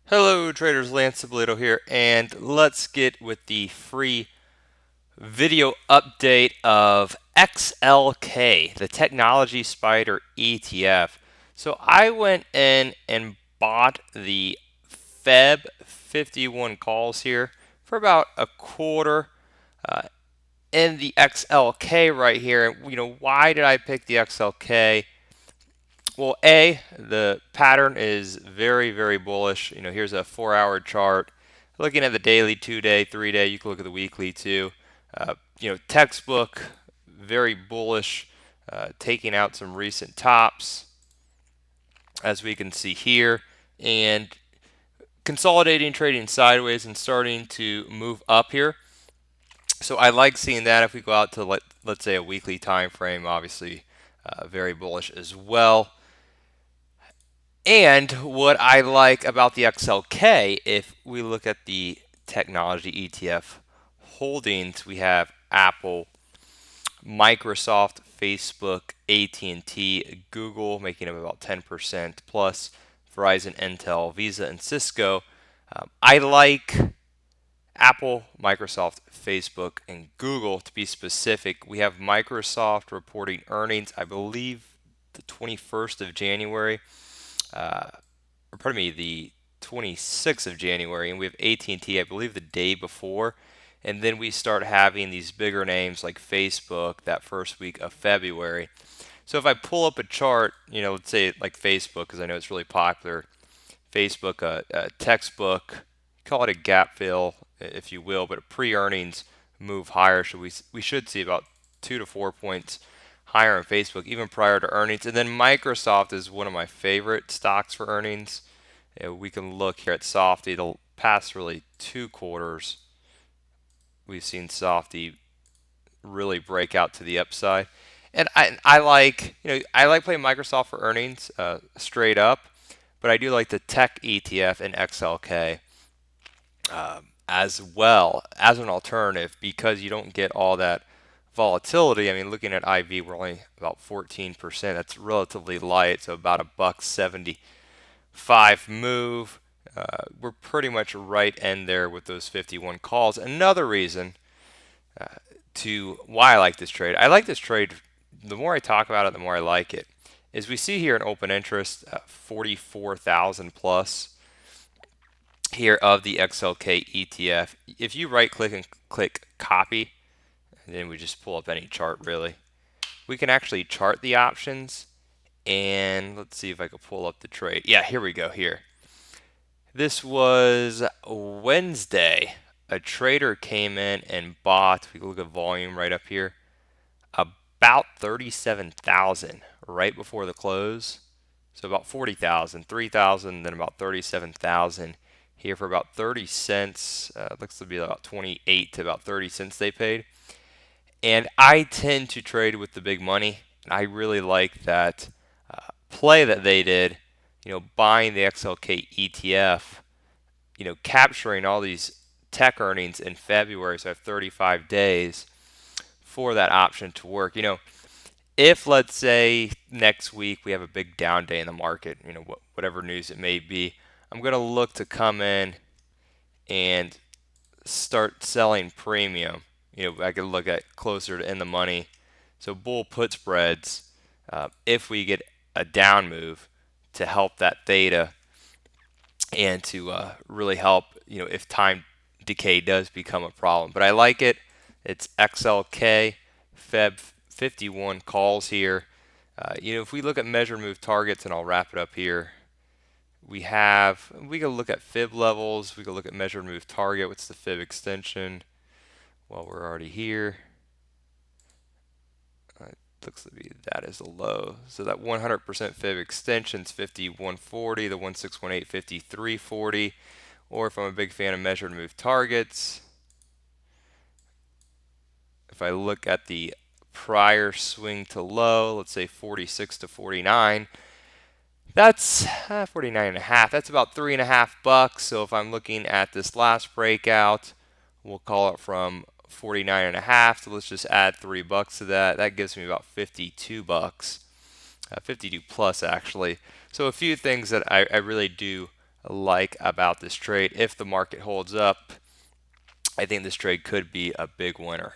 Hello traders, Lance Sablito here, and let's get with the free video update of XLK, the Technology Spider ETF. So I went in and bought the Feb 51 calls here for about a quarter uh, in the XLK right here. Why did I pick the XLK? Well, the pattern is very, very bullish. Here's a 4-hour chart. Looking at the daily, 2-day, 3-day, you can look at the weekly too. Textbook, very bullish, taking out some recent tops, as we can see here, and consolidating, trading sideways, and starting to move up here. So I like seeing that. If we go out to let's say a weekly time frame, obviously very bullish as well. And what I like about the XLK, if we look at the technology ETF holdings, we have Apple, Microsoft, Facebook, AT&T, Google, making up about 10%, plus Verizon, Intel, Visa, and Cisco. I like Apple, Microsoft, Facebook, and Google to be specific. We have Microsoft reporting earnings, I believe, the 21st of January. Or pardon me, the 26th of January, and we have AT&T, I believe, the day before. And then we start having these bigger names like Facebook that first week of February. So if I pull up a chart, let's say like Facebook, because I know it's really popular, Facebook, a textbook, call it a gap fill, if you will, but a pre-earnings move higher. So we should see about 2 to 4 points higher in Facebook even prior to earnings. And then Microsoft is one of my favorite stocks for earnings. We can look here at Softy. The past really 2 quarters, we've seen Softy really break out to the upside. And I like playing Microsoft for earnings straight up, but I do like the tech ETF and XLK as well as an alternative because you don't get all that volatility. I mean, looking at IV, we're only about 14%. That's relatively light, so about a $1.75 move. We're pretty much right in there with those 51 calls. Another reason to why I like this trade. I like this trade. The more I talk about it, the more I like it. As we see here in open interest, 44,000 plus here of the XLK ETF. If you right click and click copy, and then we just pull up any chart really, we can actually chart the options. And let's see if I can pull up the trade. Yeah, here we go here. This was Wednesday. A trader came in and bought, we can look at volume right up here, about 37,000 right before the close. So about 40,000, 3,000, then about 37,000 here for about 30 cents. Looks to be about 28 to about 30 cents they paid. And I tend to trade with the big money. I really like that play that they did, buying the XLK ETF, capturing all these tech earnings in February. So I have 35 days for that option to work. If let's say next week we have a big down day in the market, whatever news it may be, I'm going to look to come in and start selling premium. I could look at closer to in the money. So bull put spreads, if we get a down move to help that theta and to really help, if time decay does become a problem. But I like it. It's XLK, Feb 51 calls here. If we look at measured move targets, and I'll wrap it up here, we can look at fib levels. We can look at measured move target. What's the fib extension? Well, we're already here. Looks to be that is a low. So that 100% fib extension is 5140, the 1618 5340. Or if I'm a big fan of measured move targets, if I look at the prior swing to low, let's say 46 to 49, that's 49 and a half. That's about $3.50. So if I'm looking at this last breakout, we'll call it from 49 and a half. So let's just add $3 to that. That gives me about 52 bucks, 52 plus actually. So a few things that I really do like about this trade. If the market holds up, I think this trade could be a big winner.